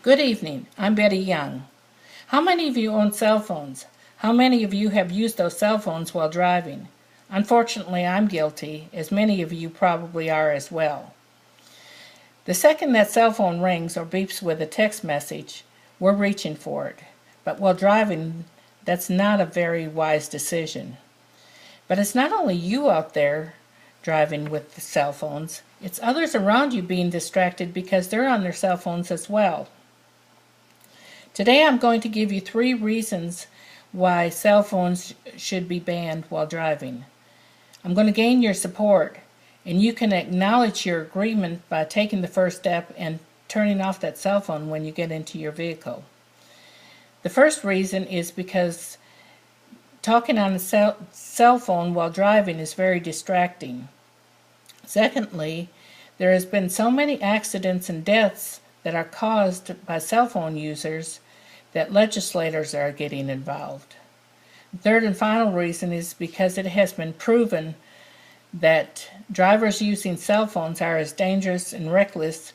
Good evening. I'm Betty Young. How many of you own cell phones? How many of you have used those cell phones while driving? Unfortunately, I'm guilty, as many of you probably are as well. The second that cell phone rings or beeps with a text message, we're reaching for it. But while driving, that's not a very wise decision. But it's not only you out there driving with the cell phones, it's others around you being distracted because they're on their cell phones as well. Today I'm going to give you 3 reasons why cell phones should be banned while driving. I'm going to gain your support, and you can acknowledge your agreement by taking the first step and turning off that cell phone when you get into your vehicle. The first reason is because talking on a cell phone while driving is very distracting. Secondly, there has been so many accidents and deaths that are caused by cell phone users that legislators are getting involved. The third and final reason is because it has been proven that drivers using cell phones are as dangerous and reckless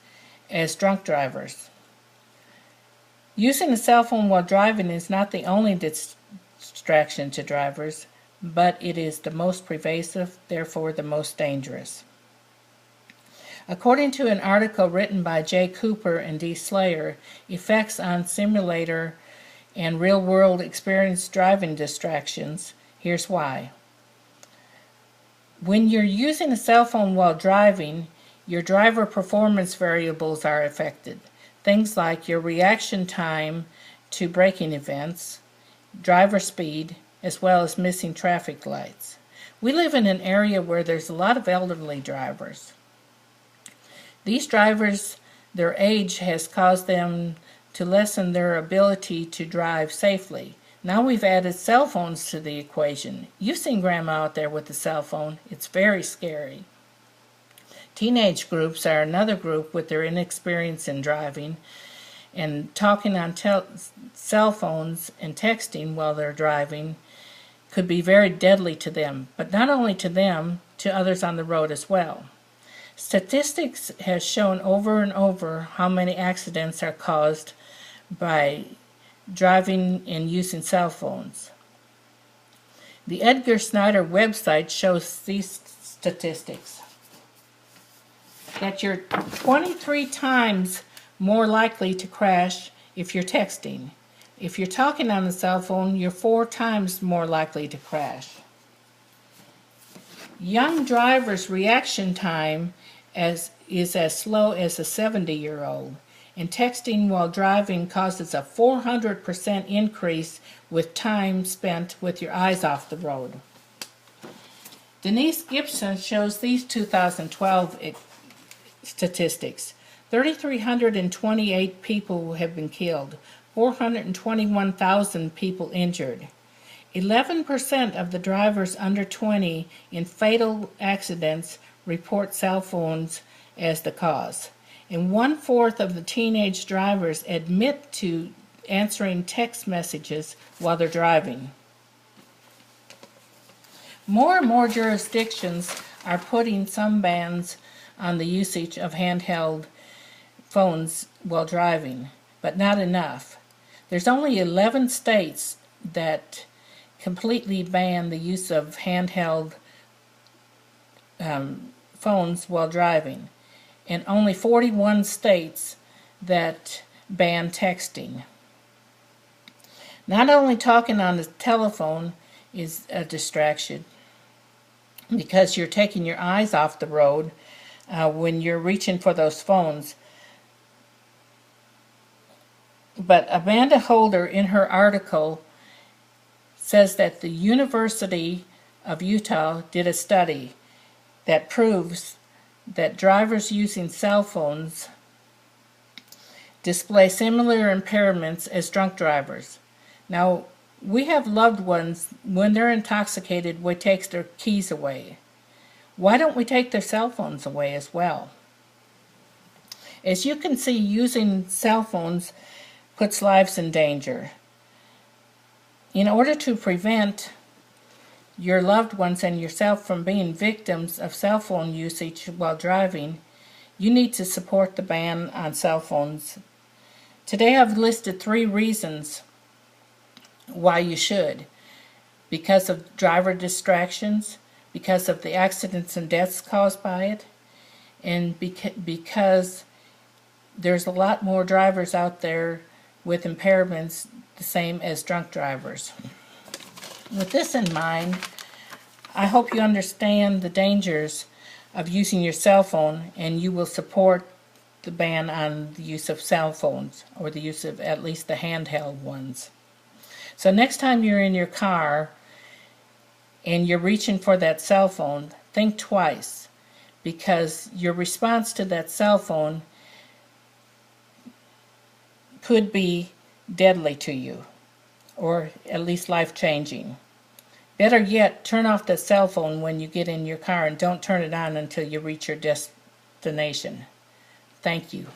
as drunk drivers. Using a cell phone while driving is not the only distraction to drivers, but it is the most pervasive, therefore the most dangerous. According to an article written by J. Cooper and D. Slayer, Effects on Simulator and Real-World Experience Driving Distractions, here's why. When you're using a cell phone while driving, your driver performance variables are affected. Things like your reaction time to braking events, driver speed, as well as missing traffic lights. We live in an area where there's a lot of elderly drivers. These drivers, their age has caused them to lessen their ability to drive safely. Now we've added cell phones to the equation. You've seen Grandma out there with a cell phone. It's very scary. Teenage groups are another group with their inexperience in driving, and talking on cell phones and texting while they're driving could be very deadly to them, but not only to them, to others on the road as well. Statistics has shown over and over how many accidents are caused by driving and using cell phones. The Edgar Snyder website shows these statistics. That you're 23 times more likely to crash if you're texting. If you're talking on the cell phone, you're 4 times more likely to crash. Young drivers' reaction time is as slow as a 70-year-old, and texting while driving causes a 400% increase with time spent with your eyes off the road. Denise Gibson shows these 2012 statistics. 3,328 people have been killed, 421,000 people injured. 11% of the drivers under 20 in fatal accidents report cell phones as the cause, and 1/4 of the teenage drivers admit to answering text messages while they're driving. More and more jurisdictions are putting some bans on the usage of handheld phones while driving, but not enough. There's only 11 states that completely ban the use of handheld phones while driving, and only 41 states that ban texting. Not only talking on the telephone is a distraction because you're taking your eyes off the road when you're reaching for those phones, but Amanda Holder in her article says that the University of Utah did a study that proves that drivers using cell phones display similar impairments as drunk drivers. Now, we have loved ones, when they're intoxicated, we take their keys away. Why don't we take their cell phones away as well? As you can see, using cell phones puts lives in danger. In order to prevent your loved ones and yourself from being victims of cell phone usage while driving, you need to support the ban on cell phones Today I've listed 3 reasons why you should. Because of driver distractions, because of the accidents and deaths caused by it, and because there's a lot more drivers out there with impairments the same as drunk drivers. With this in mind, I hope you understand the dangers of using your cell phone, and you will support the ban on the use of cell phones, or the use of at least the handheld ones. So next time you're in your car and you're reaching for that cell phone, think twice, because your response to that cell phone could be deadly to you, or at least life-changing. Better yet, turn off the cell phone when you get in your car, and don't turn it on until you reach your destination. Thank you.